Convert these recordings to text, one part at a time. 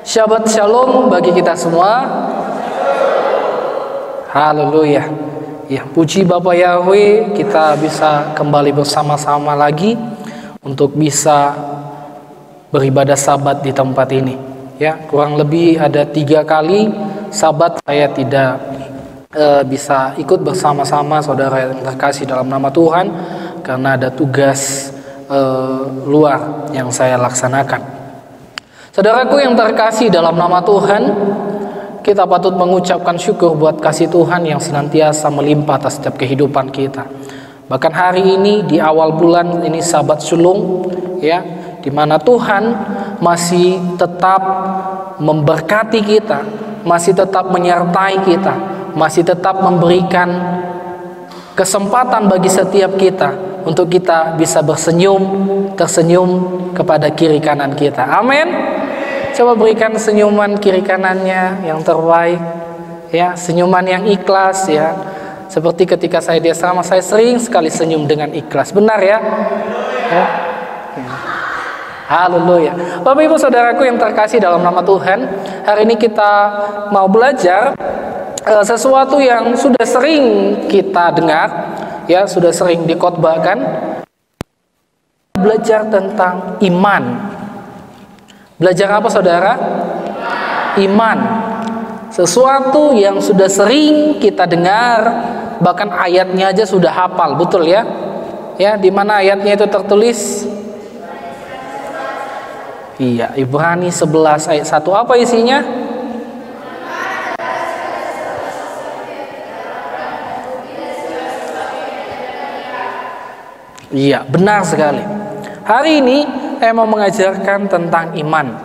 Shabbat Shalom bagi kita semua. Haleluya. Ya, puji Bapa Yahweh, kita bisa kembali bersama-sama lagi untuk bisa beribadah Sabat di tempat ini. Ya, kurang lebih ada 3 kali Sabat saya tidak bisa ikut bersama-sama saudara yang terkasih dalam nama Tuhan karena ada tugas luar yang saya laksanakan. Saudaraku yang terkasih dalam nama Tuhan, kita patut mengucapkan syukur buat kasih Tuhan yang senantiasa melimpah atas setiap kehidupan kita. Bahkan hari ini di awal bulan ini Sabat Sulung, ya, di mana Tuhan masih tetap memberkati kita, masih tetap menyertai kita, masih tetap memberikan kesempatan bagi setiap kita untuk kita bisa tersenyum kepada kiri kanan kita. Amin. Coba berikan senyuman kiri kanannya yang terbaik, ya, senyuman yang ikhlas, ya. Seperti ketika saya di asrama, saya sering sekali senyum dengan ikhlas. Benar ya? Ya. Haleluya. Bapak Ibu Saudaraku yang terkasih dalam nama Tuhan, hari ini kita mau belajar sesuatu yang sudah sering kita dengar, ya, sudah sering dikhotbahkan. Belajar tentang iman. Belajar apa saudara? Iman. Sesuatu yang sudah sering kita dengar, bahkan ayatnya aja sudah hafal, betul ya? Ya, di mana ayatnya itu tertulis? Iya, Ibrani 11 ayat 1. Apa isinya? Iya, benar sekali. Hari ini saya mau mengajarkan tentang iman,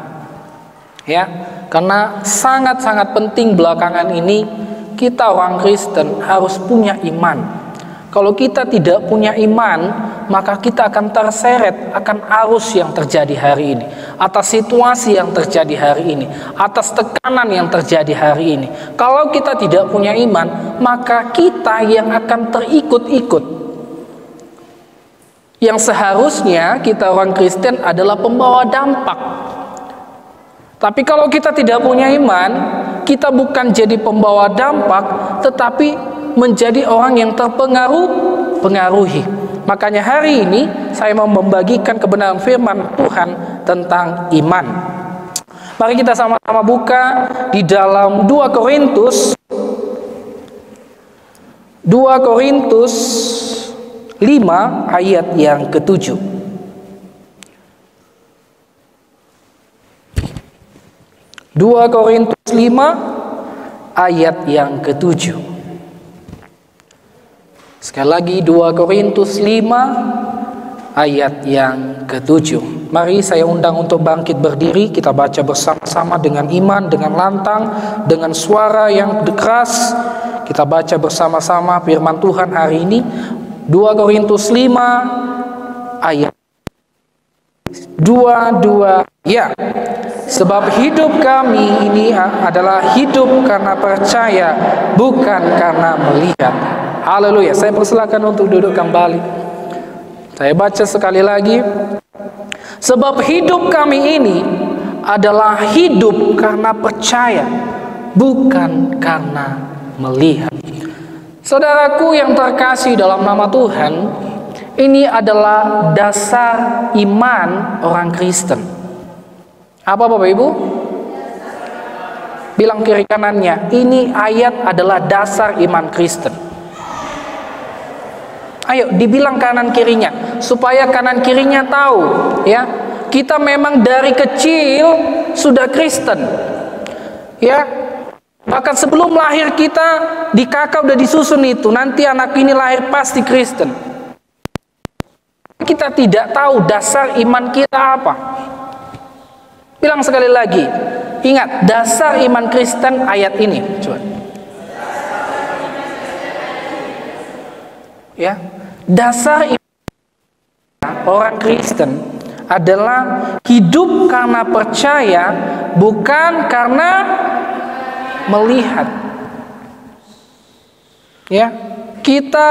ya, karena sangat-sangat penting belakangan ini kita orang Kristen harus punya iman. Kalau kita tidak punya iman, maka kita akan terseret akan arus yang terjadi hari ini, atas situasi yang terjadi hari ini, atas tekanan yang terjadi hari ini. Kalau kita tidak punya iman, maka kita yang akan terikut-ikut. Yang seharusnya kita orang Kristen adalah pembawa dampak. Tapi kalau kita tidak punya iman, kita bukan jadi pembawa dampak, tetapi menjadi orang yang terpengaruhi. Makanya hari ini saya mau membagikan kebenaran firman Tuhan tentang iman. Mari kita sama-sama buka di dalam 2 Korintus 5 ayat yang ke-7. 2 Korintus 5 ayat yang ke-7. Sekali lagi 2 Korintus 5 ayat yang ke-7. Mari saya undang untuk bangkit berdiri, kita baca bersama-sama dengan iman, dengan lantang, dengan suara yang keras. Kita baca bersama-sama firman Tuhan hari ini. 2 Korintus 5 ayat 22, ya. Sebab hidup kami ini adalah hidup karena percaya, bukan karena melihat. Haleluya. Saya persilakan untuk duduk kembali. Saya baca sekali lagi. Sebab hidup kami ini adalah hidup karena percaya, bukan karena melihat. Saudaraku yang terkasih dalam nama Tuhan, ini adalah dasar iman orang Kristen. Apa Bapak Ibu? Bilang kiri kanannya, ini ayat adalah dasar iman Kristen. Ayo dibilang kanan kirinya, supaya kanan kirinya tahu, ya, kita memang dari kecil sudah Kristen, ya. Bahkan sebelum lahir kita di kakak udah disusun itu, nanti anak ini lahir pasti Kristen. Kita tidak tahu dasar iman kita apa. Bilang sekali lagi, ingat dasar iman Kristen ayat ini. Coba. Ya, dasar iman orang Kristen adalah hidup karena percaya, bukan karena melihat. Ya, kita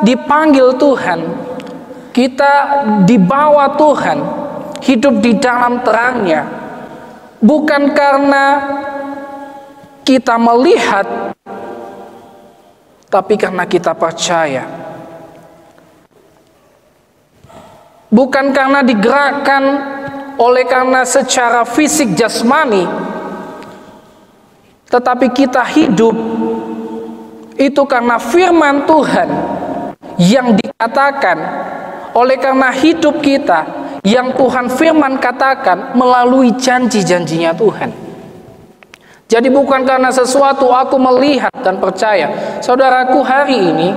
dipanggil Tuhan, kita dibawa Tuhan, hidup di dalam terangnya, bukan karena kita melihat, tapi karena kita percaya. Bukan karena digerakkan oleh karena secara fisik jasmani, tetapi kita hidup itu karena firman Tuhan yang dikatakan. Oleh karena hidup kita yang Tuhan firman katakan melalui janji-janjinya Tuhan. Jadi bukan karena sesuatu aku melihat dan percaya. Saudaraku, hari ini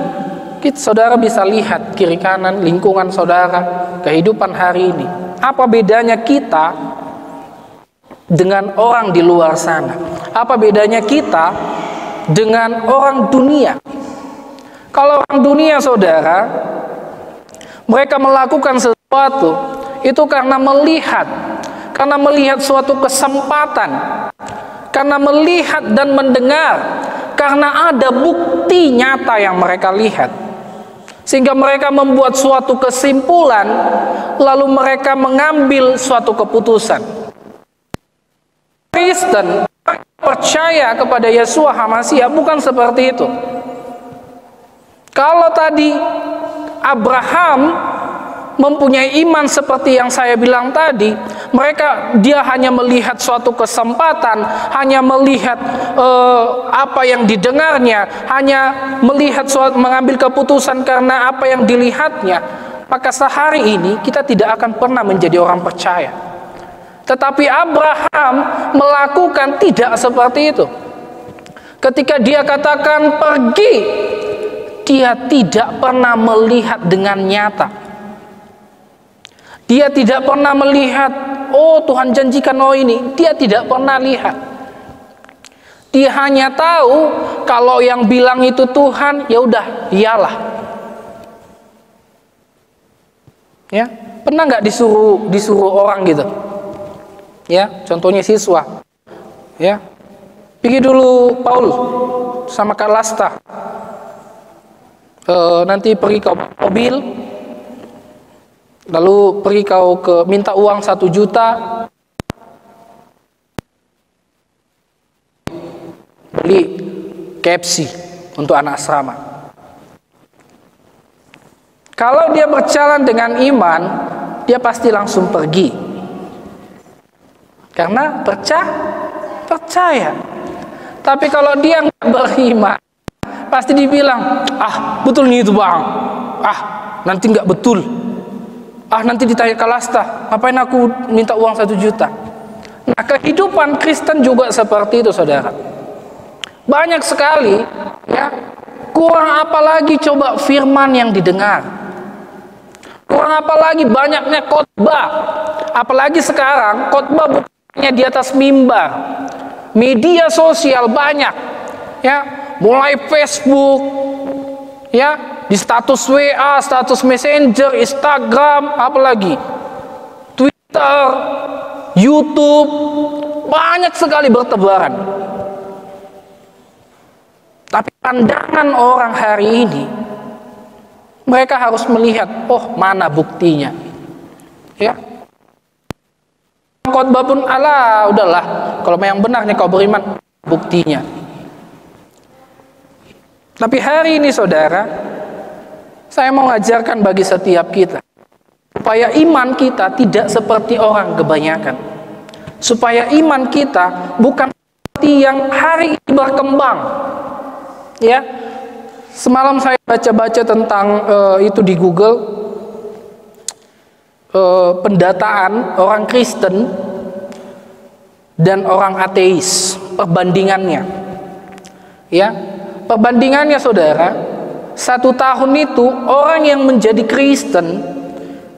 saudara bisa lihat kiri kanan lingkungan saudara, kehidupan hari ini. Apa bedanya kita dengan orang di luar sana? Apa bedanya kita dengan orang dunia? Kalau orang dunia, saudara, mereka melakukan sesuatu itu karena melihat suatu kesempatan, karena melihat dan mendengar, karena ada bukti nyata yang mereka lihat, sehingga mereka membuat suatu kesimpulan, lalu mereka mengambil suatu keputusan. Kristen percaya kepada Yeshua HaMashiach bukan seperti itu. Kalau tadi Abraham mempunyai iman seperti yang saya bilang tadi, dia hanya melihat suatu kesempatan, hanya melihat apa yang didengarnya, hanya melihat mengambil keputusan karena apa yang dilihatnya, maka sehari ini kita tidak akan pernah menjadi orang percaya. Tetapi Abraham melakukan tidak seperti itu. Ketika dia katakan pergi, dia tidak pernah melihat dengan nyata. Dia tidak pernah melihat, oh Tuhan janjikan oh ini. Dia tidak pernah lihat. Dia hanya tahu kalau yang bilang itu Tuhan, ya udah, iyalah. Ya, pernah nggak disuruh orang gitu? Ya, contohnya siswa. Ya, pergi dulu Paul sama Kak Lasta. Nanti pergi ke mobil, lalu pergi kau minta uang 1 juta, beli KFC untuk anak asrama. Kalau dia berjalan dengan iman, dia pasti langsung pergi, karena percaya. Tapi kalau dia nggak beriman, pasti dibilang, betul nih itu bang, nanti nggak betul, nanti ditanya ke Lasta, ngapain aku minta uang 1 juta. Nah, kehidupan Kristen juga seperti itu, saudara. Banyak sekali, ya, kurang apa lagi coba firman yang didengar, kurang apa lagi banyaknya khotbah, apalagi sekarang khotbah bukannya di atas mimbar, media sosial banyak, ya. Mulai Facebook, ya, di status WA, status Messenger, Instagram, apalagi Twitter, YouTube, banyak sekali bertebaran. Tapi pandangan orang hari ini, mereka harus melihat, oh mana buktinya, ya. Khotbah pun udahlah, kalau yang benarnya kau beriman, buktinya. Tapi hari ini, saudara, saya mau ajarkan bagi setiap kita, supaya iman kita tidak seperti orang kebanyakan, supaya iman kita bukan seperti yang hari ini berkembang. Ya, semalam saya baca-baca tentang itu di Google, pendataan orang Kristen dan orang ateis, perbandingannya. Ya, perbandingannya, saudara, 1 tahun itu orang yang menjadi Kristen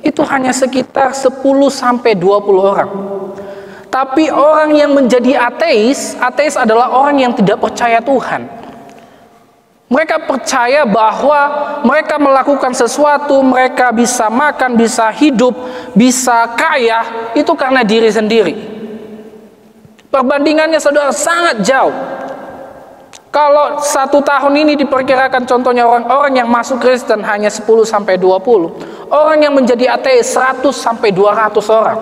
itu hanya sekitar 10-20 orang. Tapi orang yang menjadi ateis adalah orang yang tidak percaya Tuhan. Mereka percaya bahwa mereka melakukan sesuatu, mereka bisa makan, bisa hidup, bisa kaya, itu karena diri sendiri. Perbandingannya, saudara, sangat jauh. Kalau 1 tahun ini diperkirakan contohnya orang-orang yang masuk Kristen hanya 10-20, orang yang menjadi ateis 100-200 orang.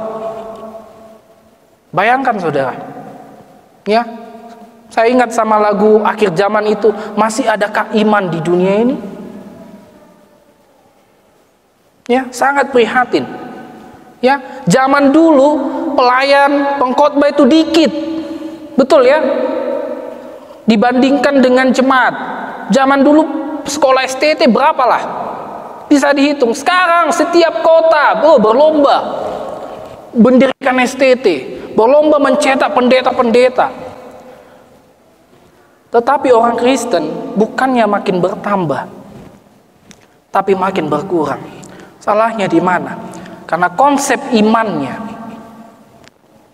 Bayangkan saudara, ya, saya ingat sama lagu akhir zaman itu, masih adakah iman di dunia ini? Ya, sangat prihatin. Ya, zaman dulu pelayan pengkhotbah itu dikit, betul ya, dibandingkan dengan jemaat. Zaman dulu sekolah STT berapalah, bisa dihitung. Sekarang setiap kota berlomba mendirikan STT, berlomba mencetak pendeta-pendeta. Tetapi orang Kristen bukannya makin bertambah, tapi makin berkurang. Salahnya di mana? Karena konsep imannya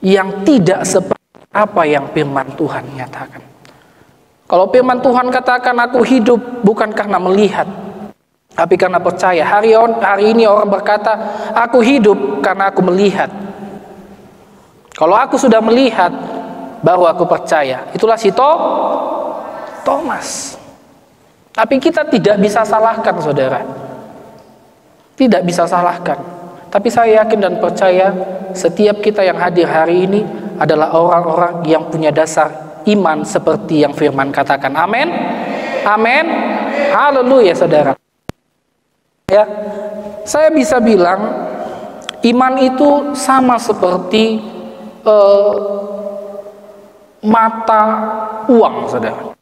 yang tidak seperti apa yang firman Tuhan nyatakan. Kalau firman Tuhan katakan aku hidup bukan karena melihat, tapi karena percaya. Hari ini orang berkata aku hidup karena aku melihat. Kalau aku sudah melihat, baru aku percaya. Itulah si Thomas. Tapi kita tidak bisa salahkan saudara, tidak bisa salahkan. Tapi saya yakin dan percaya setiap kita yang hadir hari ini adalah orang-orang yang punya dasar iman seperti yang firman katakan. Amin. Amin. Haleluya saudara. Ya, saya bisa bilang iman itu sama seperti mata uang saudara.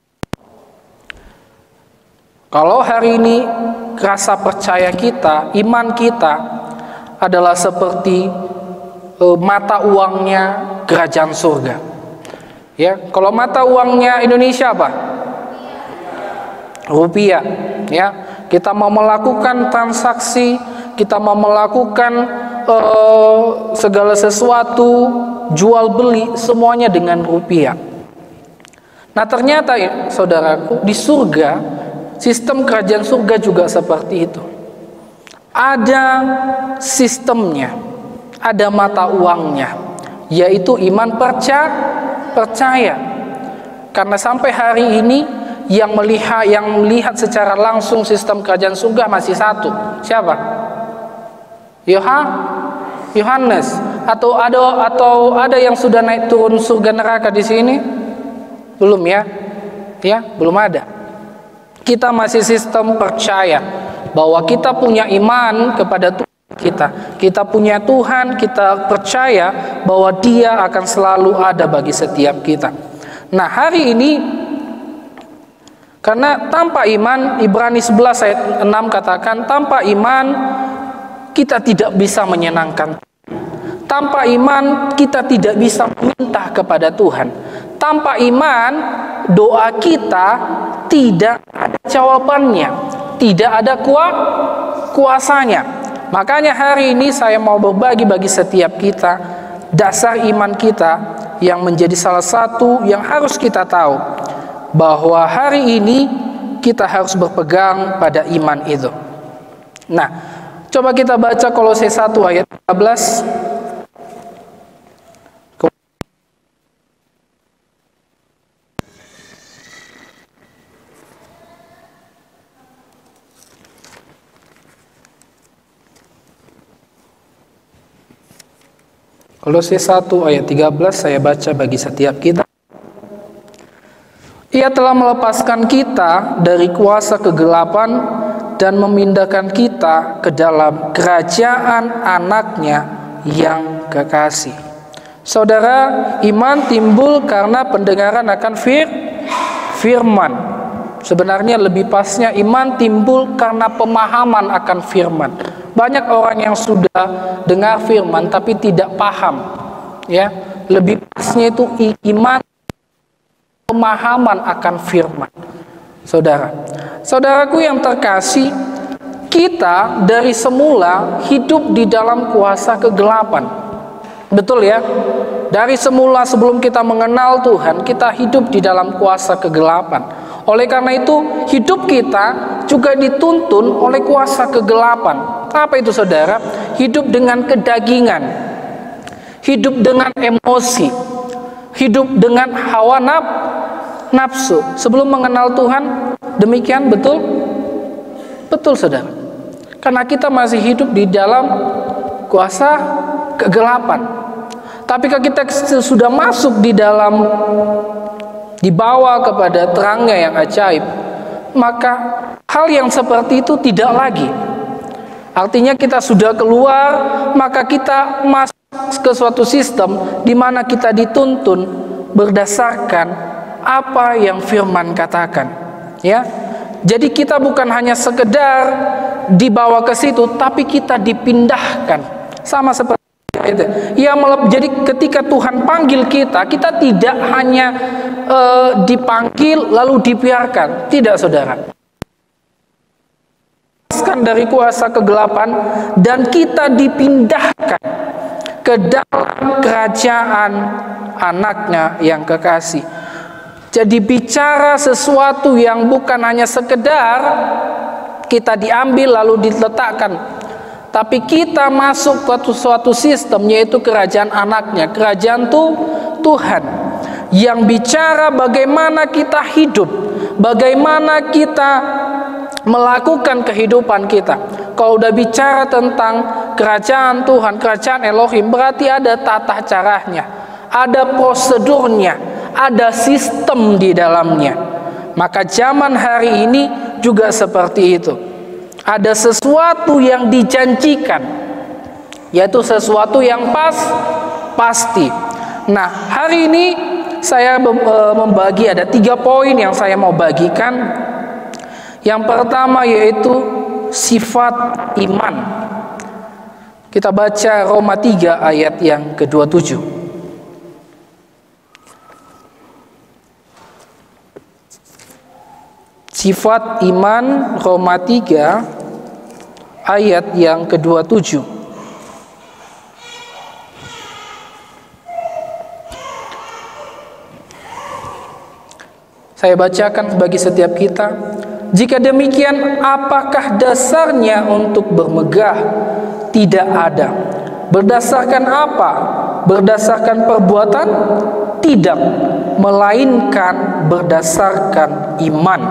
Kalau hari ini rasa percaya kita, iman kita adalah seperti mata uangnya kerajaan surga. Ya, kalau mata uangnya Indonesia apa? Rupiah. Ya, kita mau melakukan transaksi, kita mau melakukan segala sesuatu, jual beli, semuanya dengan rupiah. Nah ternyata ya, saudaraku, di surga sistem kerajaan surga juga seperti itu. Ada sistemnya, ada mata uangnya, yaitu iman percaya. Karena sampai hari ini yang melihat secara langsung sistem kerajaan surga masih satu. Siapa? Yohanes. Atau ada yang sudah naik turun surga neraka di sini? Belum ya? Ya, belum ada. Kita masih sistem percaya bahwa kita punya iman kepada Tuhan kita. Kita punya Tuhan, kita percaya bahwa Dia akan selalu ada bagi setiap kita. Nah, hari ini karena tanpa iman, Ibrani 11 ayat 6 katakan, tanpa iman kita tidak bisa menyenangkan. Tanpa iman kita tidak bisa meminta kepada Tuhan. Tanpa iman doa kita tidak ada jawabannya, tidak ada kuasanya. Makanya hari ini saya mau berbagi bagi setiap kita dasar iman kita yang menjadi salah satu yang harus kita tahu, bahwa hari ini kita harus berpegang pada iman itu. Nah, coba kita baca Kolose 1 ayat 13. Kolose 1 ayat 13 saya baca bagi setiap kita. Ia telah melepaskan kita dari kuasa kegelapan dan memindahkan kita ke dalam kerajaan anaknya yang kekasih. Saudara, iman timbul karena pendengaran akan firman. Sebenarnya lebih pasnya iman timbul karena pemahaman akan firman. Banyak orang yang sudah dengar firman tapi tidak paham. Ya, lebih pasnya itu iman pemahaman akan firman. Saudaraku yang terkasih, kita dari semula hidup di dalam kuasa kegelapan. Betul ya? Dari semula sebelum kita mengenal Tuhan, kita hidup di dalam kuasa kegelapan. Oleh karena itu, hidup kita juga dituntun oleh kuasa kegelapan. Apa itu saudara? Hidup dengan kedagingan, hidup dengan emosi, hidup dengan hawa nafsu. Sebelum mengenal Tuhan, demikian betul? Betul saudara. Karena kita masih hidup di dalam kuasa kegelapan. Tapi kalau kita sudah masuk di dalam, dibawa kepada terangnya yang ajaib, maka hal yang seperti itu tidak lagi. Artinya kita sudah keluar, maka kita masuk ke suatu sistem di mana kita dituntun berdasarkan apa yang firman katakan, ya. Jadi kita bukan hanya sekedar dibawa ke situ, tapi kita dipindahkan, sama seperti itu. Ya, jadi ketika Tuhan panggil kita, kita tidak hanya dipanggil lalu dibiarkan, tidak, saudara. Dari kuasa kegelapan dan kita dipindahkan ke dalam kerajaan anaknya yang kekasih. Jadi bicara sesuatu yang bukan hanya sekedar kita diambil lalu diletakkan, tapi kita masuk ke suatu sistem, yaitu kerajaan anaknya, kerajaan Tuhan, yang bicara bagaimana kita hidup, bagaimana kita melakukan kehidupan kita. Kalau udah bicara tentang kerajaan Tuhan, kerajaan Elohim, berarti ada tata caranya, ada prosedurnya, ada sistem di dalamnya. Maka zaman hari ini juga seperti itu. Ada sesuatu yang dijanjikan, yaitu sesuatu yang pasti. Nah, hari ini saya membagi, ada 3 poin yang saya mau bagikan. Yang pertama yaitu sifat iman. Kita baca Roma 3 ayat yang ke-27. Sifat iman, Roma 3 ayat yang ke-27. Saya bacakan bagi setiap kita. Jika demikian, apakah dasarnya untuk bermegah? Tidak ada. Berdasarkan apa? Berdasarkan perbuatan? Tidak, melainkan berdasarkan iman.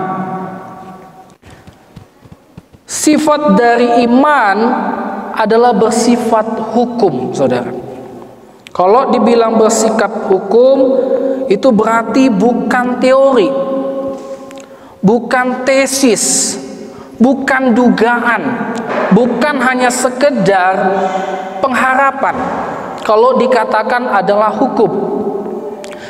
Sifat dari iman adalah bersifat hukum, saudara. Kalau dibilang bersikap hukum, itu berarti bukan teori, bukan tesis, bukan dugaan, bukan hanya sekedar pengharapan. Kalau dikatakan adalah hukum.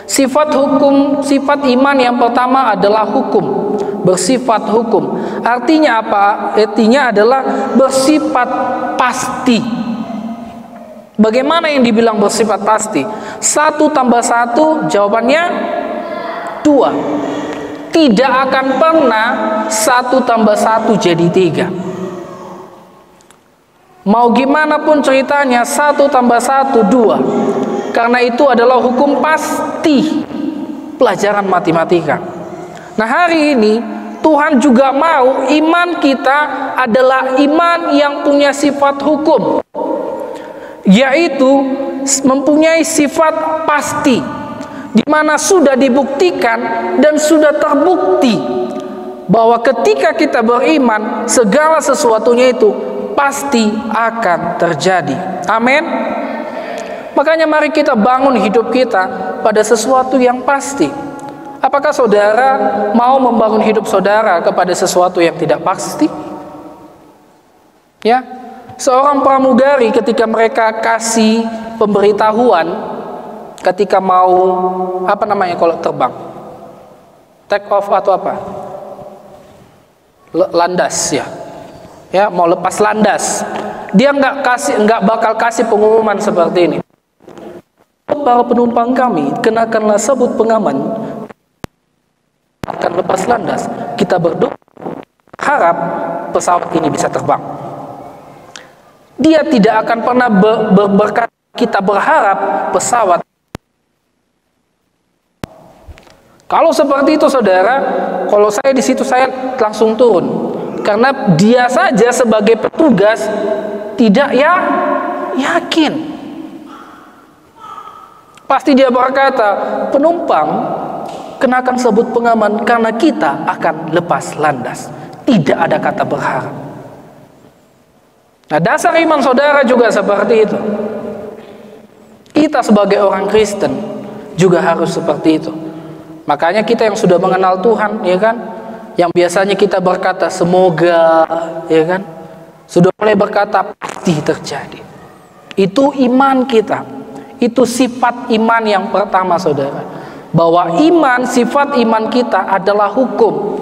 Sifat hukum, sifat iman yang pertama adalah hukum, bersifat hukum. Artinya apa? Artinya adalah bersifat pasti. Bagaimana yang dibilang bersifat pasti? 1 tambah 1 jawabannya 2. Tidak akan pernah 1 tambah 1 jadi 3. Mau gimana pun ceritanya, 1 tambah 1 2. Karena itu adalah hukum pasti pelajaran matematika. Nah, hari ini Tuhan juga mau iman kita adalah iman yang punya sifat hukum, yaitu mempunyai sifat pasti, di mana sudah dibuktikan dan sudah terbukti bahwa ketika kita beriman, segala sesuatunya itu pasti akan terjadi. Amin. Makanya mari kita bangun hidup kita pada sesuatu yang pasti. Apakah saudara mau membangun hidup saudara kepada sesuatu yang tidak pasti? Ya, seorang pramugari ketika mereka kasih pemberitahuan, ketika mau kalau terbang, take off atau apa, landas ya, mau lepas landas, dia nggak bakal kasih pengumuman seperti ini. Para penumpang kami, kenakanlah sabut pengaman, akan lepas landas. Kita berdoa, harap pesawat ini bisa terbang. Dia tidak akan pernah berkata kita berharap pesawat. Kalau seperti itu, saudara, kalau saya di situ saya langsung turun, karena dia saja sebagai petugas tidak yakin. Pasti dia berkata, penumpang, kenakan sabut pengaman karena kita akan lepas landas. Tidak ada kata berharap. Nah, dasar iman saudara juga seperti itu. Kita sebagai orang Kristen juga harus seperti itu. Makanya kita yang sudah mengenal Tuhan, ya kan, yang biasanya kita berkata semoga, ya kan, sudah mulai berkata pasti terjadi. Itu iman kita. Itu sifat iman yang pertama, saudara. Bahwa iman, sifat iman kita adalah hukum.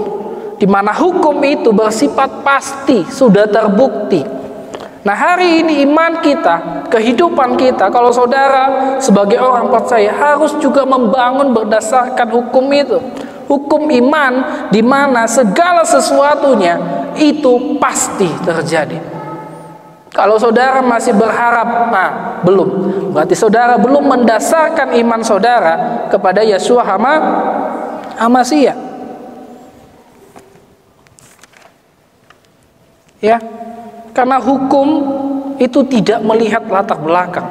Di mana hukum itu bersifat pasti, sudah terbukti. Nah, hari ini iman kita, kehidupan kita, kalau saudara sebagai orang percaya harus juga membangun berdasarkan hukum itu. Hukum iman di mana segala sesuatunya itu pasti terjadi. Kalau saudara masih berharap, nah belum, berarti saudara belum mendasarkan iman saudara kepada Yeshua HaMashiach. Ya, karena hukum itu tidak melihat latar belakang.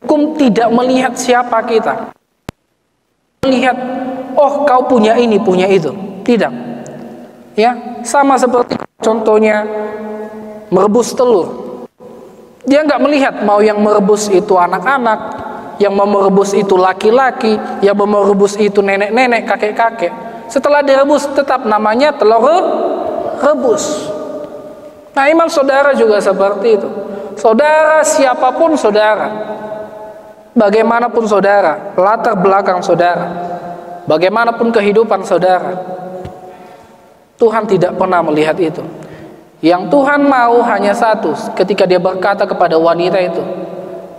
Hukum tidak melihat siapa kita. Melihat, oh kau punya ini, punya itu. Tidak. Ya, sama seperti contohnya merebus telur. Dia nggak melihat mau yang merebus itu anak-anak, yang mau merebus itu laki-laki, yang mau merebus itu nenek-nenek, kakek-kakek. Setelah direbus tetap namanya telur rebus. Nah, iman saudara juga seperti itu. Saudara siapapun saudara, bagaimanapun saudara, latar belakang saudara, bagaimanapun kehidupan saudara, Tuhan tidak pernah melihat itu. Yang Tuhan mau hanya satu, ketika dia berkata kepada wanita itu,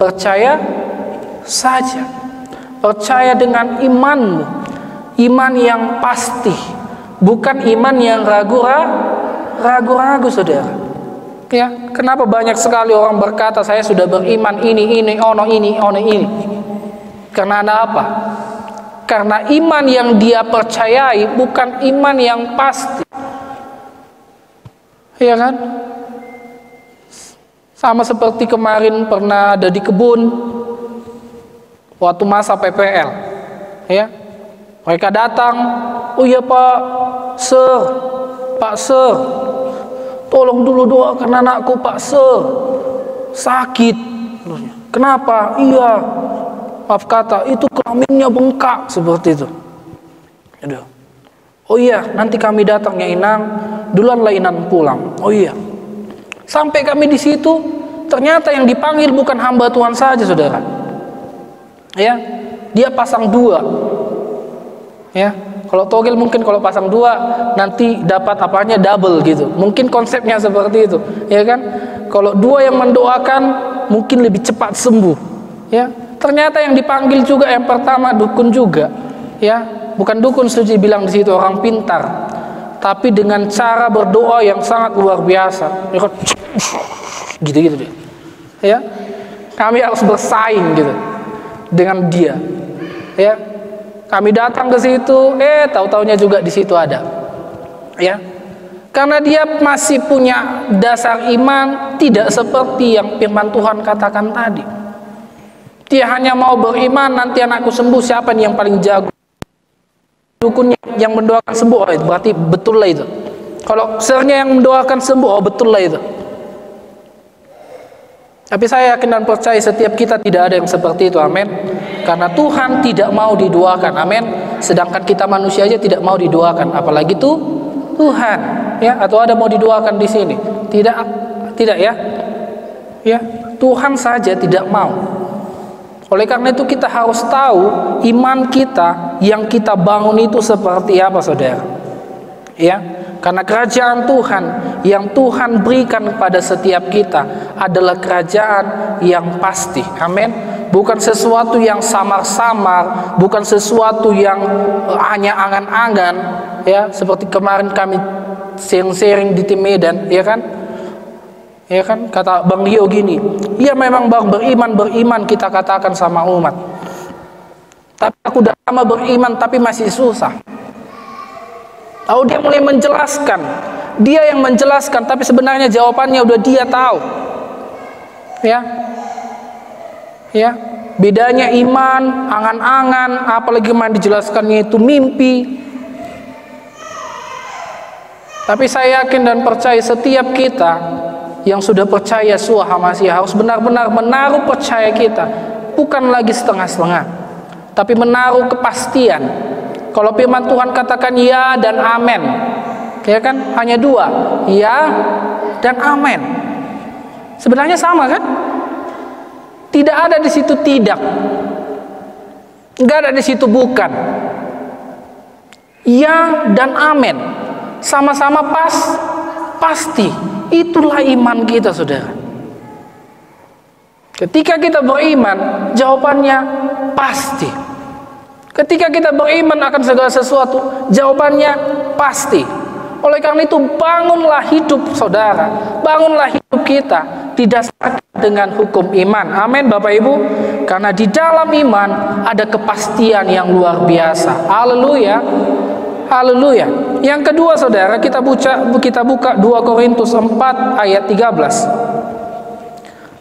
percaya saja, percaya dengan imanmu, iman yang pasti, bukan iman yang ragu-ragu, saudara. Ya, kenapa banyak sekali orang berkata saya sudah beriman ini, ono ini. Karena ada apa? Karena iman yang dia percayai bukan iman yang pasti. Ya kan? Sama seperti kemarin pernah ada di kebun waktu masa PPL. Ya. Mereka datang, oh iya Pak Sir, tolong dulu doakan anakku Pak Sir, sakit. Kenapa? Iya, maaf kata, itu kelaminnya bengkak seperti itu. Aduh. Oh iya, nanti kami datang ya Inang, duluanlah Inang pulang. Oh iya. Sampai kami di situ, ternyata yang dipanggil bukan hamba Tuhan saja, saudara. Ya, dia pasang dua. Ya. Kalau togel mungkin kalau pasang dua nanti dapat apanya double gitu. Mungkin konsepnya seperti itu, ya kan? Kalau dua yang mendoakan mungkin lebih cepat sembuh. Ya, ternyata yang dipanggil juga yang pertama dukun juga. Ya, bukan dukun saja bilang di situ orang pintar, tapi dengan cara berdoa yang sangat luar biasa. Ya kan? Gitu-gitu dia. Ya, kami harus bersaing gitu dengan dia. Ya. Kami datang ke situ, tahu-taunya juga di situ ada, ya, karena dia masih punya dasar iman tidak seperti yang firman Tuhan katakan tadi. Dia hanya mau beriman nanti anakku sembuh, siapa nih yang paling jago? Dukunnya yang mendoakan sembuh, oh itu berarti betul lah itu. Kalau sernya yang mendoakan sembuh, oh betul lah itu. Tapi saya yakin dan percaya setiap kita tidak ada yang seperti itu, amin. Karena Tuhan tidak mau didoakan, amin. Sedangkan kita manusia aja tidak mau didoakan, apalagi tuh Tuhan, ya. Atau ada mau didoakan di sini? Tidak ya. Ya, Tuhan saja tidak mau. Oleh karena itu kita harus tahu iman kita yang kita bangun itu seperti apa, saudara. Ya. Karena kerajaan Tuhan yang Tuhan berikan kepada setiap kita adalah kerajaan yang pasti. Amin. Bukan sesuatu yang samar-samar, bukan sesuatu yang hanya angan-angan, ya, seperti kemarin kami sharing di tim Medan, ya kan? Ya kan, kata Bang Leo gini, "Iya memang Bang, beriman kita katakan sama umat. Tapi aku udah lama beriman tapi masih susah." Lalu dia mulai menjelaskan. Dia yang menjelaskan, tapi sebenarnya jawabannya udah dia tahu. Ya. Ya. Bedanya iman, angan-angan, apalagi main dijelaskannya itu mimpi. Tapi saya yakin dan percaya setiap kita yang sudah percaya Yeshua HaMashiach harus benar-benar menaruh percaya kita bukan lagi setengah-setengah, tapi menaruh kepastian. Kalau firman Tuhan katakan ya dan amin, ya kan, hanya dua, ya dan amin. Sebenarnya sama kan? Tidak ada di situ tidak, nggak ada di situ bukan. Ya dan amin, sama-sama pasti. Itulah iman kita, saudara. Ketika kita beriman, jawabannya pasti. Ketika kita beriman akan segala sesuatu, jawabannya pasti. Oleh karena itu, bangunlah hidup saudara, bangunlah hidup kita didasarkan dengan hukum iman. Amin, Bapak Ibu. Karena di dalam iman ada kepastian yang luar biasa. Haleluya. Haleluya. Yang kedua, saudara, kita buka 2 Korintus 4 ayat 13.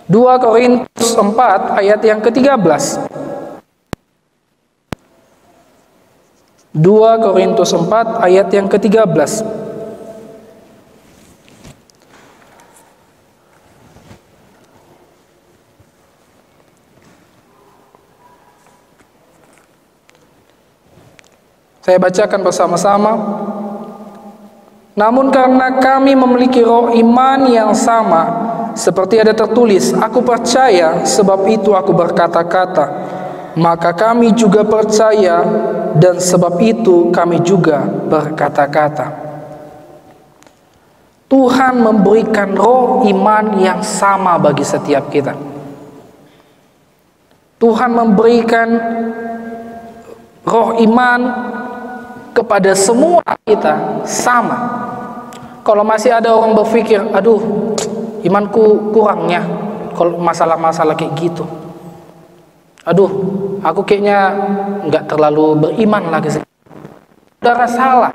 2 Korintus 4 ayat yang ke-13. 2 Korintus 4 ayat yang ke-13. Saya bacakan bersama-sama. Namun karena kami memiliki roh iman yang sama, seperti ada tertulis, aku percaya, sebab itu aku berkata-kata. Maka kami juga percaya, dan sebab itu kami juga berkata-kata. Tuhan memberikan roh iman yang sama bagi setiap kita. Tuhan memberikan roh iman kepada semua kita sama. Kalau masih ada orang berpikir, aduh, imanku kurangnya kalau masalah-masalah kayak gitu, aduh, aku kayaknya nggak terlalu beriman lagi. Saudara, salah.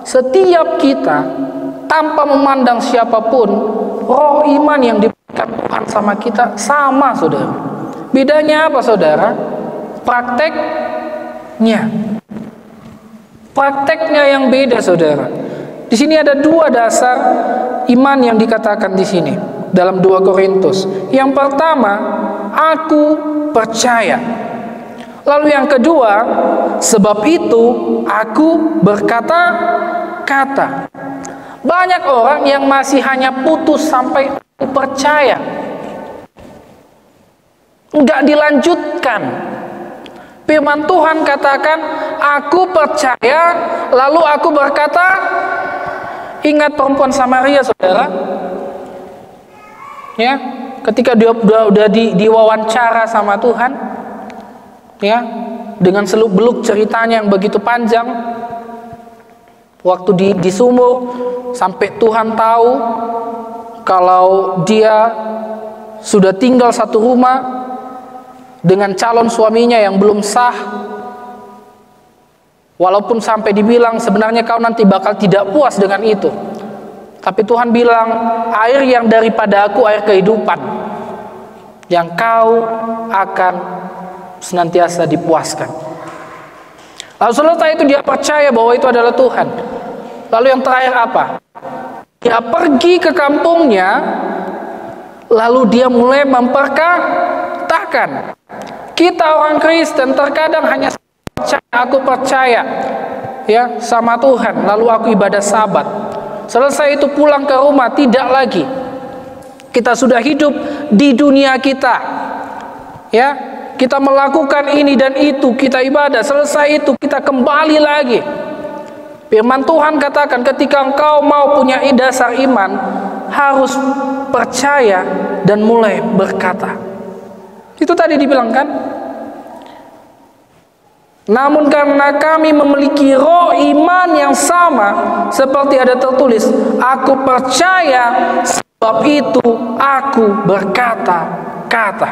Setiap kita, tanpa memandang siapapun, roh iman yang diberikan Tuhan sama kita sama, saudara. Bedanya apa, saudara? Prakteknya yang beda, saudara. Di sini ada dua dasar iman yang dikatakan di sini dalam 2 Korintus. Yang pertama, aku percaya. Lalu yang kedua, sebab itu aku berkata-kata. Banyak orang yang masih hanya putus sampai aku percaya, nggak dilanjutkan. Firman Tuhan katakan, aku percaya, lalu aku berkata. Ingat perempuan Samaria, saudara? Ya, ketika dia udah diwawancara sama Tuhan, ya, dengan seluk-beluk ceritanya yang begitu panjang, waktu di sumur, sampai Tuhan tahu kalau dia sudah tinggal satu rumah dengan calon suaminya yang belum sah. Walaupun sampai dibilang sebenarnya kau nanti bakal tidak puas dengan itu, tapi Tuhan bilang, air yang daripada aku, air kehidupan, yang kau akan senantiasa dipuaskan. Lalu setelah itu dia percaya bahwa itu adalah Tuhan. Lalu yang terakhir apa? Dia pergi ke kampungnya, lalu dia mulai memperkatakan. Kita orang Kristen terkadang hanya aku percaya, ya, sama Tuhan, lalu aku ibadah Sabat. Selesai itu pulang ke rumah, tidak lagi. Kita sudah hidup di dunia kita, ya, kita melakukan ini dan itu, kita ibadah. Selesai itu kita kembali lagi. Firman Tuhan katakan, ketika engkau mau punya dasar iman, harus percaya dan mulai berkata. Itu tadi dibilang kan? Namun karena kami memiliki roh iman yang sama, seperti ada tertulis, aku percaya, sebab itu aku berkata-kata.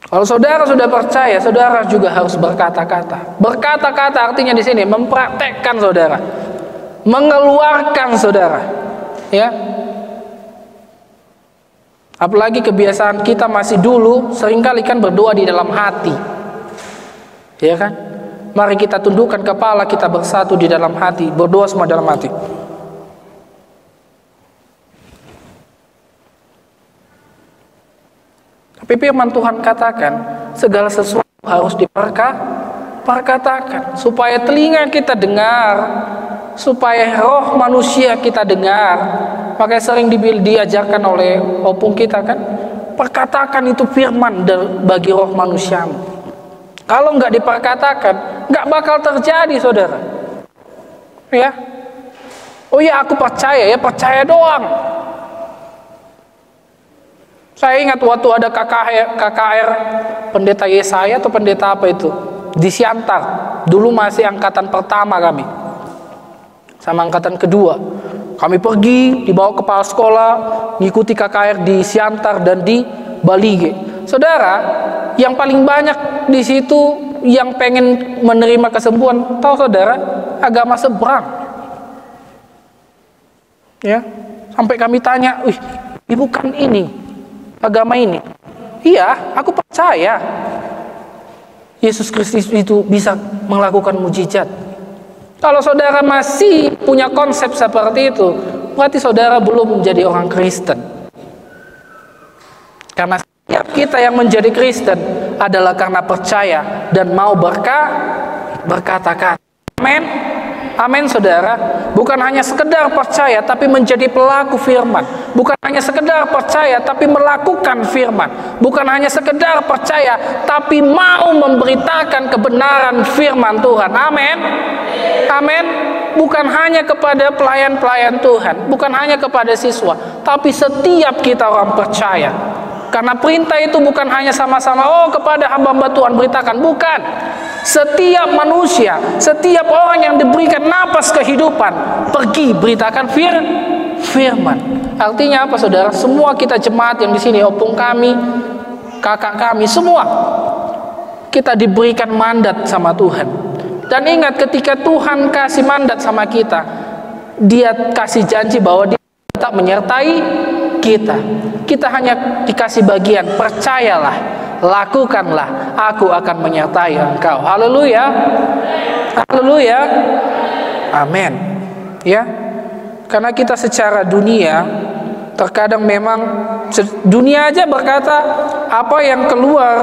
Kalau saudara sudah percaya, saudara juga harus berkata-kata. Berkata-kata artinya di sini mempraktekkan, saudara, mengeluarkan, saudara, ya. Apalagi kebiasaan kita masih dulu seringkali kan berdoa di dalam hati, ya kan? Mari kita tundukkan kepala, kita bersatu di dalam hati, berdoa semua dalam hati. Tapi firman Tuhan katakan segala sesuatu harus diperkatakan, supaya telinga kita dengar, supaya roh manusia kita dengar. Makanya sering diajarkan oleh opung kita kan, perkatakan itu firman bagi roh manusiamu. Kalau nggak diperkatakan, nggak bakal terjadi, saudara. Ya, oh ya aku percaya, ya percaya doang. Saya ingat waktu ada KKR pendeta Yesaya atau pendeta apa itu di Siantar. Dulu masih angkatan pertama kami, sama angkatan kedua. Kami pergi dibawa kepala sekolah, ngikuti KKR di Siantar dan di Balige. Saudara, yang paling banyak di situ yang pengen menerima kesembuhan, tahu saudara, agama seberang. Ya, sampai kami tanya, "Wih, ibu kan ini agama ini?" "Iya, aku percaya Yesus Kristus itu bisa melakukan mujizat." Kalau saudara masih punya konsep seperti itu, berarti saudara belum menjadi orang Kristen. Karena setiap kita yang menjadi Kristen adalah karena percaya dan mau berkata-kata. Amin. Amin, saudara. Bukan hanya sekedar percaya tapi menjadi pelaku firman. Bukan hanya sekedar percaya tapi melakukan firman. Bukan hanya sekedar percaya tapi mau memberitakan kebenaran firman Tuhan. Amin. Amin. Bukan hanya kepada pelayan-pelayan Tuhan, bukan hanya kepada siswa, tapi setiap kita orang percaya. Karena perintah itu bukan hanya sama-sama kepada hamba-hamba Tuhan beritakan, bukan. Setiap manusia, setiap orang yang diberikan napas kehidupan, pergi beritakan firman. Artinya apa, saudara? Semua kita jemaat yang di sini, opung kami, kakak kami, semua kita diberikan mandat sama Tuhan. Dan ingat, ketika Tuhan kasih mandat sama kita, Dia kasih janji bahwa Dia tetap menyertai kita. Kita hanya dikasih bagian, percayalah, lakukanlah, aku akan menyertai engkau. Haleluya. Haleluya. Amin. Ya. Karena kita secara dunia terkadang memang dunia aja berkata, apa yang keluar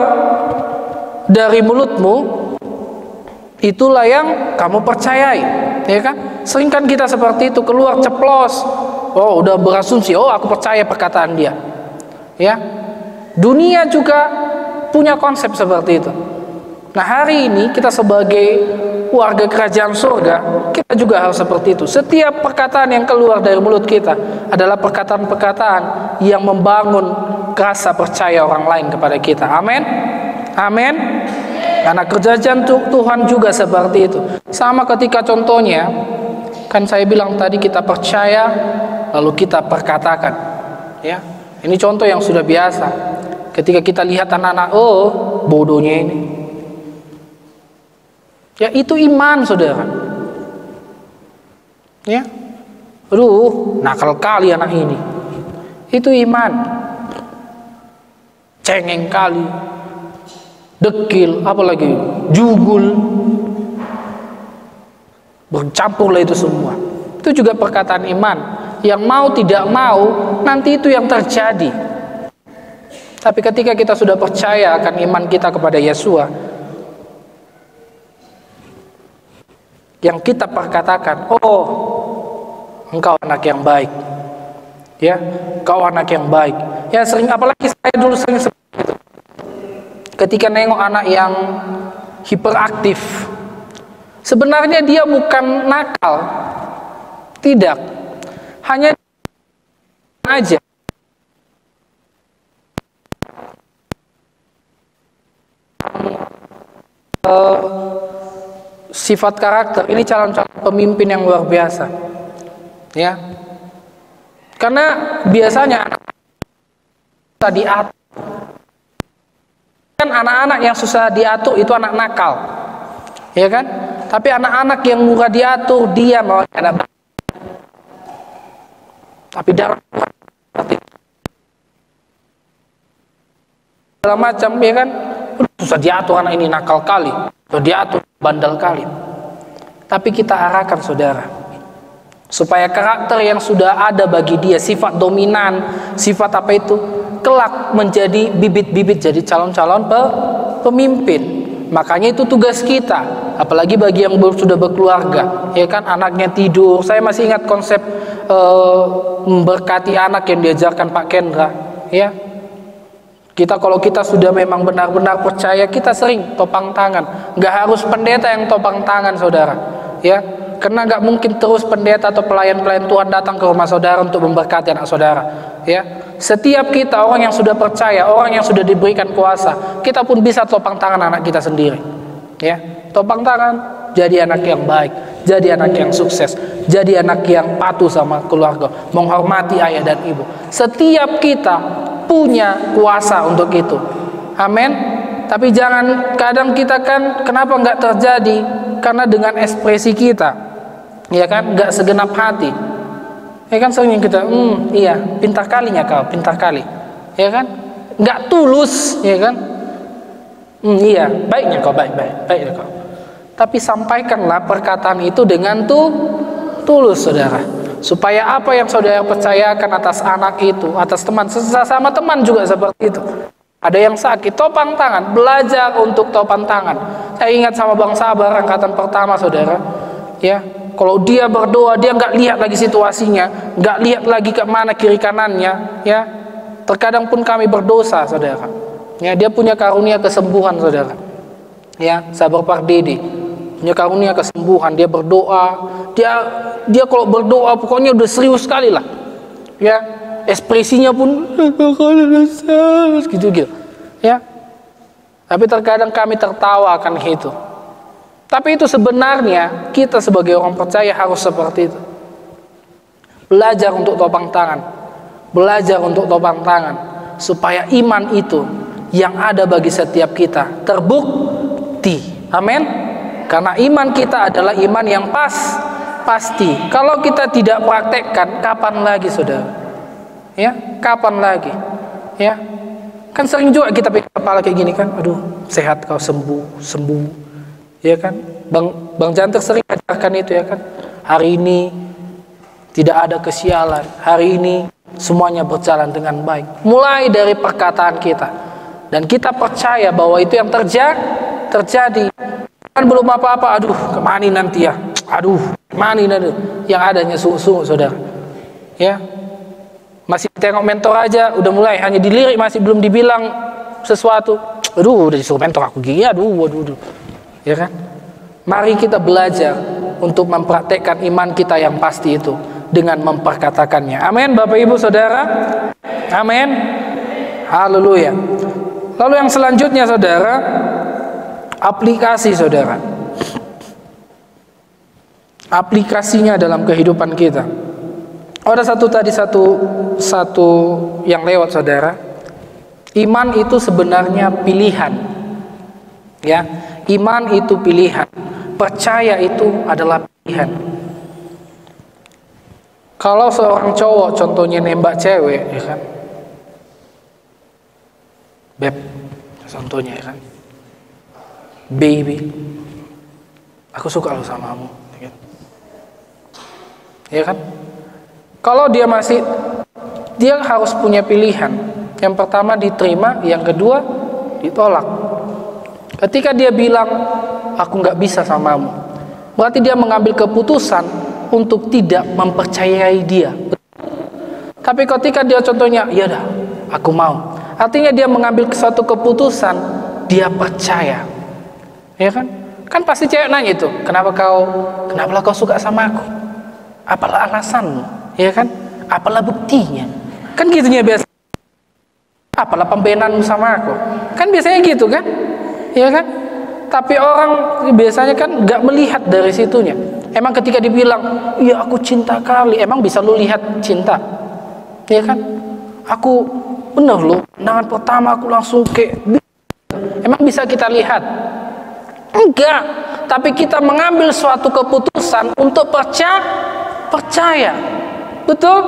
dari mulutmu itulah yang kamu percayai, ya kan? Sering kan kita seperti itu, keluar ceplos, udah berasumsi, aku percaya perkataan dia. Ya, dunia juga punya konsep seperti itu. Nah, hari ini kita sebagai warga kerajaan surga, kita juga harus seperti itu. Setiap perkataan yang keluar dari mulut kita adalah perkataan-perkataan yang membangun rasa percaya orang lain kepada kita. Amin. Amin. Karena kerjaan Tuhan juga seperti itu. Sama ketika contohnya, kan saya bilang tadi kita percaya, lalu kita perkatakan. Ya, ini contoh yang sudah biasa. Ketika kita lihat anak-anak, bodohnya ini. Ya, itu iman, saudara. Ya, nakal kali anak ini. Itu iman. Cengeng kali. Dekil, apalagi jugul, bercampurlah itu semua. Itu juga perkataan iman. Yang mau tidak mau, nanti itu yang terjadi. Tapi ketika kita sudah percaya akan iman kita kepada Yesua, yang kita perkatakan, engkau anak yang baik, ya, engkau anak yang baik. Ya, sering, apalagi saya dulu sering seperti itu. Ketika nengok anak yang hiperaktif, sebenarnya dia bukan nakal, tidak, hanya aja sifat karakter. Ini calon-calon pemimpin yang luar biasa, ya, karena biasanya anak diatur. Anak-anak yang susah diatur itu anak nakal, ya kan? Tapi anak-anak yang mudah diatur, dia mau ada. Tapi dalam segala macam, ya kan? Susah diatur, anak ini nakal kali, susah diatur, bandel kali. Tapi kita arahkan, saudara, supaya karakter yang sudah ada bagi dia, sifat dominan, sifat apa itu, kelak menjadi bibit-bibit, jadi calon-calon pemimpin. Makanya itu tugas kita, apalagi bagi yang sudah berkeluarga, ya kan, anaknya tidur. Saya masih ingat konsep memberkati anak yang diajarkan Pak Kendra, ya. Kalau kita sudah memang benar-benar percaya, kita sering topang tangan. Nggak harus pendeta yang topang tangan, saudara, ya. Karena nggak mungkin terus pendeta atau pelayan-pelayan Tuhan datang ke rumah saudara untuk memberkati anak saudara, ya. Setiap kita, orang yang sudah percaya, orang yang sudah diberikan kuasa, kita pun bisa topang tangan anak kita sendiri, ya. Topang tangan, jadi anak yang baik, jadi anak yang sukses, jadi anak yang patuh sama keluarga, menghormati ayah dan ibu. Setiap kita punya kuasa untuk itu, amin. Tapi jangan, kadang kita kan kenapa nggak terjadi? Karena dengan ekspresi kita, ya kan, nggak segenap hati, ya kan, sering kita, iya, pintar kalinya kau, pintar kali, ya kan, nggak tulus, ya kan, iya, baiknya kau, baiknya kau. Tapi sampaikanlah perkataan itu dengan tulus, saudara, supaya apa yang saudara percayakan atas anak itu, atas teman, sesama teman juga seperti itu. Ada yang sakit, topang tangan, belajar untuk topang tangan. Saya ingat sama Bang Sabar angkatan pertama, saudara, ya. Kalau dia berdoa, dia nggak lihat lagi situasinya, nggak lihat lagi ke mana kiri kanannya, ya. Terkadang pun kami berdosa, saudara. Ya, dia punya karunia kesembuhan, saudara. Ya, Sabar Pardede punya karunia kesembuhan. Dia berdoa, dia kalau berdoa pokoknya udah serius sekali lah, ya. Ekspresinya pun gitu, ya. Tapi terkadang kami tertawa akan itu. Tapi itu sebenarnya kita sebagai orang percaya harus seperti itu. Belajar untuk topang tangan, belajar untuk topang tangan, supaya iman itu yang ada bagi setiap kita terbukti, amin. Karena iman kita adalah iman yang pasti. Kalau kita tidak praktekkan, kapan lagi, saudara? Ya, kapan lagi? Ya, kan sering juga kita pegang kepala kayak gini kan, aduh, sehat kau, sembuh, ya kan? Bang Jantek sering ajarkan itu, ya kan? Hari ini tidak ada kesialan, hari ini semuanya berjalan dengan baik. Mulai dari perkataan kita, dan kita percaya bahwa itu yang terjadi. Kan belum apa-apa, aduh, kemana nanti ya? Aduh, kemana nanti? Yang adanya sungguh-sungguh, saudara, ya. Masih tengok mentor aja udah mulai hanya dilirik, masih belum dibilang sesuatu, aduh, udah disuruh mentor aku gini, aduh, ya kan? Mari kita belajar untuk mempraktekkan iman kita yang pasti itu dengan memperkatakannya. Amin, Bapak Ibu Saudara. Amin. Haleluya. Lalu yang selanjutnya, saudara, aplikasi, saudara. Aplikasinya dalam kehidupan kita. Ada satu yang lewat, saudara. Iman itu sebenarnya pilihan. Ya, iman itu pilihan. Percaya itu adalah pilihan. Kalau seorang cowok contohnya nembak cewek, ya kan, beb, contohnya, ya kan, baby, aku suka lo sama kamu, ya kan? Ya kan? Kalau dia harus punya pilihan. Yang pertama diterima, yang kedua ditolak. Ketika dia bilang aku nggak bisa samamu, berarti dia mengambil keputusan untuk tidak mempercayai dia. Tapi ketika dia contohnya, ya dah, aku mau, artinya dia mengambil suatu keputusan, dia percaya, ya kan? Kan pasti cewek nanya itu, kenapa kau suka sama aku? Apalah alasanmu? Ya kan? Apalah buktinya? Kan gitunya biasa. Apalah pembenaanmu sama aku? Kan biasanya gitu kan? Ya kan? Tapi orang biasanya kan nggak melihat dari situnya. Emang ketika dibilang, iya aku cinta kali, emang bisa lu lihat cinta? Ya kan? Aku bener loh, pandangan pertama aku langsung emang bisa kita lihat? Enggak. Tapi kita mengambil suatu keputusan untuk percaya. Betul?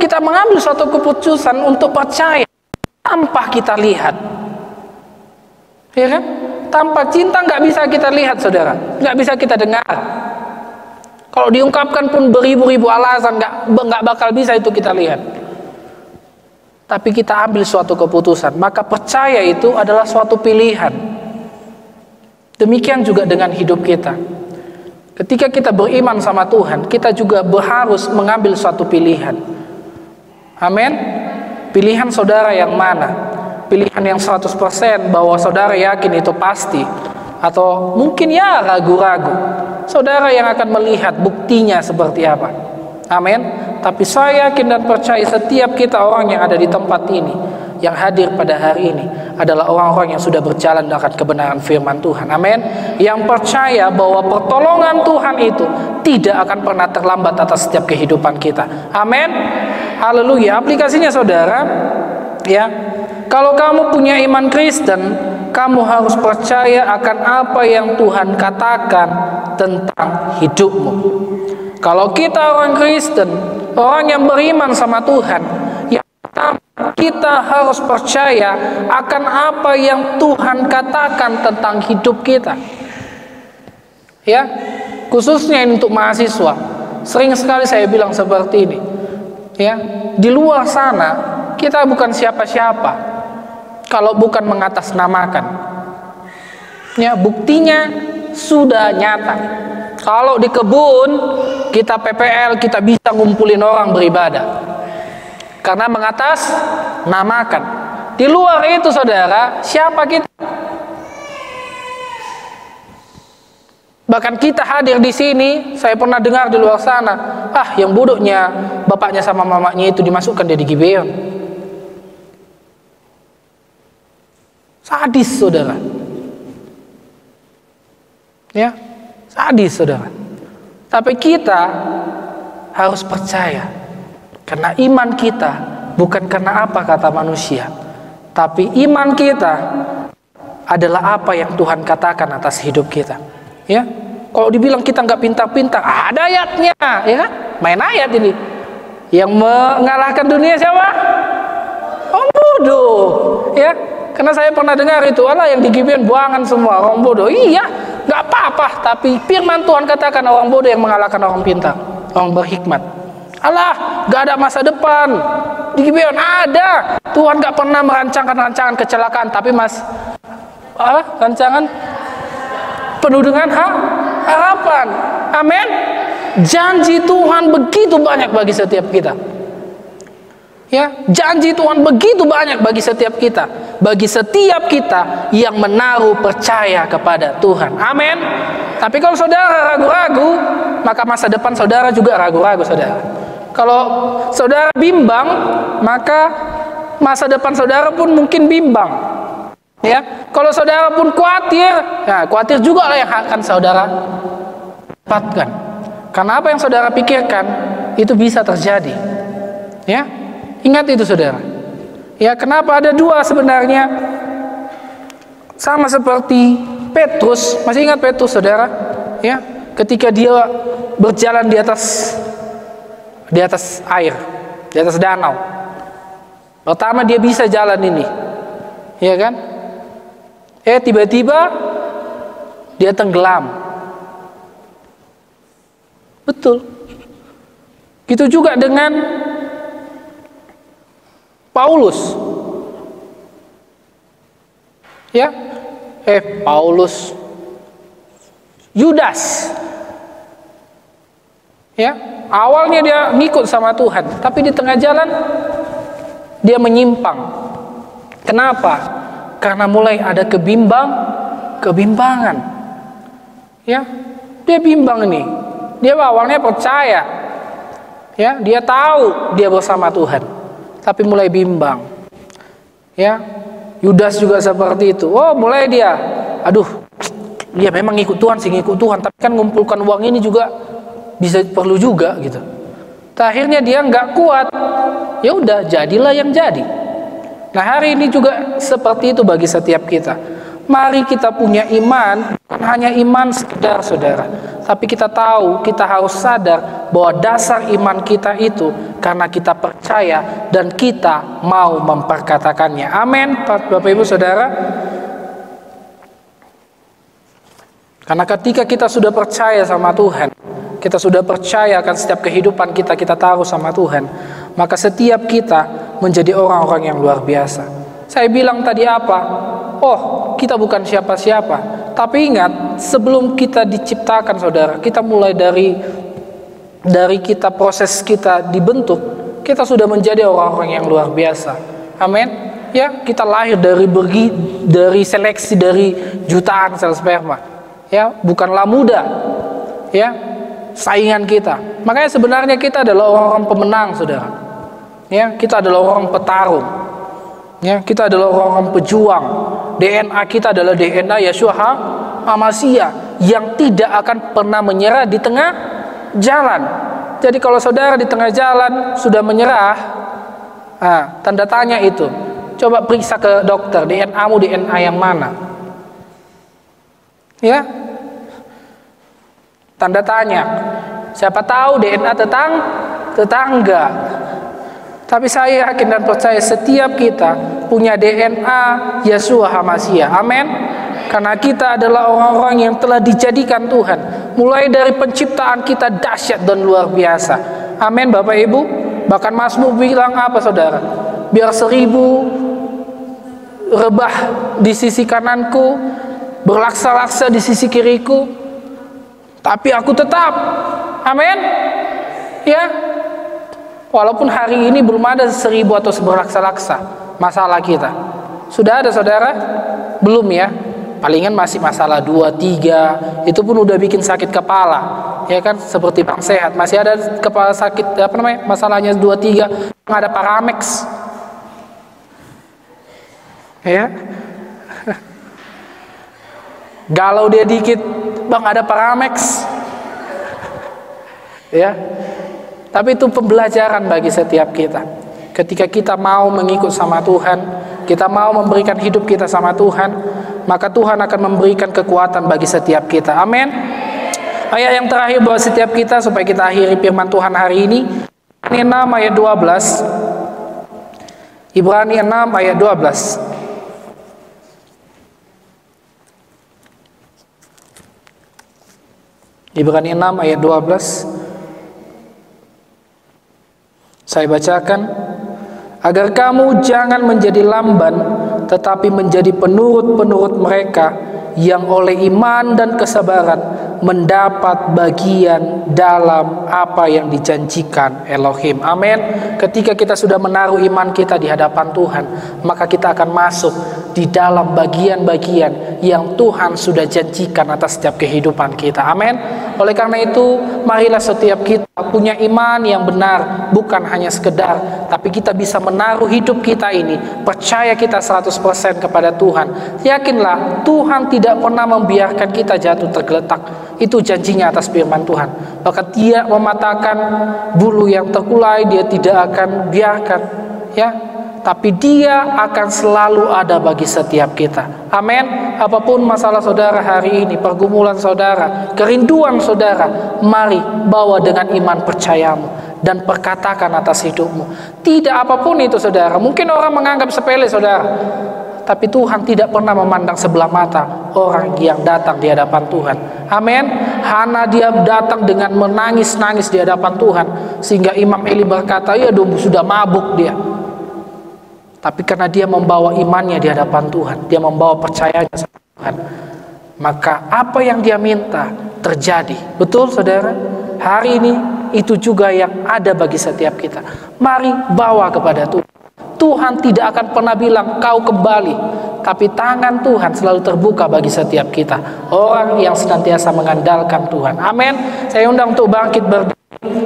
Kita mengambil suatu keputusan untuk percaya tanpa kita lihat, ya kan? Tanpa cinta nggak bisa kita lihat, saudara, nggak bisa kita dengar. Kalau diungkapkan pun beribu-ribu alasan, nggak bakal bisa itu kita lihat. tapi kita ambil suatu keputusan, maka percaya itu adalah suatu pilihan. Demikian juga dengan hidup kita. Ketika kita beriman sama Tuhan, kita juga harus mengambil suatu pilihan. Amin. Pilihan saudara yang mana? Pilihan yang 100% bahwa saudara yakin itu pasti, atau mungkin ya ragu-ragu. Saudara yang akan melihat buktinya seperti apa. Amin. Tapi saya yakin dan percaya setiap kita orang yang ada di tempat ini, yang hadir pada hari ini, adalah orang-orang yang sudah berjalan dengan kebenaran firman Tuhan. Amin. Yang percaya bahwa pertolongan Tuhan itu tidak akan pernah terlambat atas setiap kehidupan kita. Amin. Haleluya. Aplikasinya saudara, ya, kalau kamu punya iman Kristen, kamu harus percaya akan apa yang Tuhan katakan tentang hidupmu. Kalau kita orang Kristen, orang yang beriman sama Tuhan, yang pertama kita harus percaya akan apa yang Tuhan katakan tentang hidup kita. Ya, khususnya untuk mahasiswa. Sering sekali saya bilang seperti ini. Ya, di luar sana kita bukan siapa-siapa kalau bukan mengatasnamakan. Ya, buktinya sudah nyata. Kalau di kebun kita PPL, kita bisa ngumpulin orang beribadah karena mengatasnamakan. Di luar itu saudara, siapa kita? Bahkan kita hadir di sini, saya pernah dengar di luar sana, yang bodohnya bapaknya sama mamanya itu dimasukkan dia di Gibeon. Sadis saudara. Ya, sadis saudara. Tapi kita harus percaya, karena iman kita bukan karena apa kata manusia, tapi iman kita adalah apa yang Tuhan katakan atas hidup kita. Ya, kalau dibilang kita nggak pintar-pintar, ada ayatnya, ya kan? Main ayat ini. Yang mengalahkan dunia siapa? Orang bodoh, ya. Karena saya pernah dengar itu, Allah yang di Gibeon buangan semua orang bodoh. Iya, nggak apa-apa. Tapi firman Tuhan katakan orang bodoh yang mengalahkan orang pintar, orang berhikmat. Allah, nggak ada masa depan di Gibeon. Ada. Tuhan nggak pernah merancangkan rancangan kecelakaan, tapi rancangan penuh dengan harapan. Amin. Janji Tuhan begitu banyak bagi setiap kita. Ya, janji Tuhan begitu banyak bagi setiap kita, bagi setiap kita yang menaruh percaya kepada Tuhan. Amin. Tapi kalau saudara ragu-ragu, maka masa depan saudara juga ragu-ragu, saudara. Kalau saudara bimbang, maka masa depan saudara pun mungkin bimbang. Ya, kalau saudara pun khawatir, khawatir juga lah yang akan saudara dapatkan. Karena apa yang saudara pikirkan itu bisa terjadi. Ya. Ingat itu saudara. Ya, kenapa ada dua sebenarnya? Sama seperti Petrus. Masih ingat Petrus saudara? Ya, ketika dia berjalan di atas air, di atas danau. Pertama dia bisa jalan ini. Ya kan? Tiba-tiba dia tenggelam. Betul. Gitu juga dengan Paulus. Ya. Paulus. Yudas. Ya, awalnya dia ngikut sama Tuhan, tapi di tengah jalan dia menyimpang. Kenapa? Karena mulai ada kebimbangan. Ya, dia bimbang ini. Dia awalnya percaya. Ya, dia tahu dia bersama Tuhan. Tapi mulai bimbang. Ya, Yudas juga seperti itu. Mulai dia, dia memang ngikut Tuhan, tapi kan ngumpulkan uang ini juga bisa perlu juga gitu. Akhirnya dia nggak kuat. Ya udah, jadilah yang jadi. Nah, hari ini juga seperti itu bagi setiap kita. Mari kita punya iman, bukan hanya iman sekedar saudara, tapi kita tahu, kita harus sadar bahwa dasar iman kita itu karena kita percaya dan kita mau memperkatakannya. Amin, Bapak Ibu Saudara. Karena ketika kita sudah percaya sama Tuhan, kita sudah percaya akan setiap kehidupan kita taruh sama Tuhan, maka setiap kita menjadi orang-orang yang luar biasa. Saya bilang tadi apa? Oh, kita bukan siapa-siapa. Tapi ingat, sebelum kita diciptakan, saudara, kita mulai dari kita, proses kita dibentuk, kita sudah menjadi orang-orang yang luar biasa. Amin. Ya, kita lahir dari seleksi dari jutaan sel sperma. Ya, bukanlah mudah. Ya, saingan kita. Makanya sebenarnya kita adalah orang-orang pemenang, saudara. Ya, kita adalah orang petarung. Ya, kita adalah orang-orang pejuang. DNA kita adalah DNA Yeshua HaMashiach yang tidak akan pernah menyerah di tengah jalan. Jadi kalau saudara di tengah jalan sudah menyerah, tanda tanya itu. Coba periksa ke dokter, DNA-mu DNA yang mana? Ya, tanda tanya. Siapa tahu DNA tetangga. Tapi saya yakin dan percaya setiap kita punya DNA Yeshua HaMashiach. Amin. Karena kita adalah orang-orang yang telah dijadikan Tuhan. Mulai dari penciptaan kita dahsyat dan luar biasa. Amin, Bapak Ibu. Bahkan Mazmur bilang apa, saudara? Biar 1000 rebah di sisi kananku, berlaksa-laksa di sisi kiriku, tapi aku tetap. Amin. Ya. Walaupun hari ini belum ada 1000 atau berlaksa-laksa masalah kita. Sudah ada, saudara? Belum ya? Palingan masih masalah 2, 3. Itu pun udah bikin sakit kepala. Ya kan? Seperti Bang Sehat. Masih ada kepala sakit, masalahnya 2, 3. Ada Paramex. Ya. Galau dia dikit, Bang, ada Paramex. Ya. Tapi itu pembelajaran bagi setiap kita. Ketika kita mau mengikut sama Tuhan, kita mau memberikan hidup kita sama Tuhan, maka Tuhan akan memberikan kekuatan bagi setiap kita. Amin. Ayat yang terakhir buat setiap kita supaya kita akhiri firman Tuhan hari ini. Ibrani 6 ayat 12. Ibrani 6 ayat 12. Ibrani 6 ayat 12. Saya bacakan, agar kamu jangan menjadi lamban, tetapi menjadi penurut-penurut mereka yang oleh iman dan kesabaran mendapat bagian dalam apa yang dijanjikan Elohim. Amin. Ketika kita sudah menaruh iman kita di hadapan Tuhan, maka kita akan masuk di dalam bagian-bagian yang Tuhan sudah janjikan atas setiap kehidupan kita. Amin. Oleh karena itu, marilah setiap kita punya iman yang benar, bukan hanya sekedar, tapi kita bisa menaruh hidup kita ini, percaya kita 100% kepada Tuhan. Yakinlah, Tuhan tidak pernah membiarkan kita jatuh tergeletak. Itu janjinya atas firman Tuhan. Bahkan Dia mematahkan bulu yang terkulai, Dia tidak akan biarkan, ya. Tapi Dia akan selalu ada bagi setiap kita. Amin. Apapun masalah saudara hari ini, pergumulan saudara, kerinduan saudara, mari bawa dengan iman percayamu dan perkatakan atas hidupmu. Tidak apapun itu, saudara. Mungkin orang menganggap sepele, saudara, tapi Tuhan tidak pernah memandang sebelah mata orang yang datang di hadapan Tuhan. Amin. Hana dia datang dengan menangis-nangis di hadapan Tuhan, sehingga Imam Eli berkata, ya sudah mabuk dia. Tapi karena dia membawa imannya di hadapan Tuhan, dia membawa percayanya sama Tuhan, maka apa yang dia minta terjadi. Betul, saudara? Hari ini itu juga yang ada bagi setiap kita. Mari bawa kepada Tuhan. Tuhan tidak akan pernah bilang kau kembali, tapi tangan Tuhan selalu terbuka bagi setiap kita, orang yang senantiasa mengandalkan Tuhan. Amin. Saya undang untuk bangkit berdiri.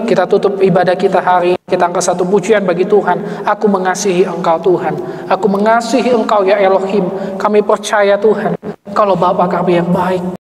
Kita tutup ibadah kita hari ini. Kita angkat satu pujian bagi Tuhan. Aku mengasihi Engkau, Tuhan. Aku mengasihi Engkau, ya Elohim. Kami percaya, Tuhan, kalau Bapa kami yang baik.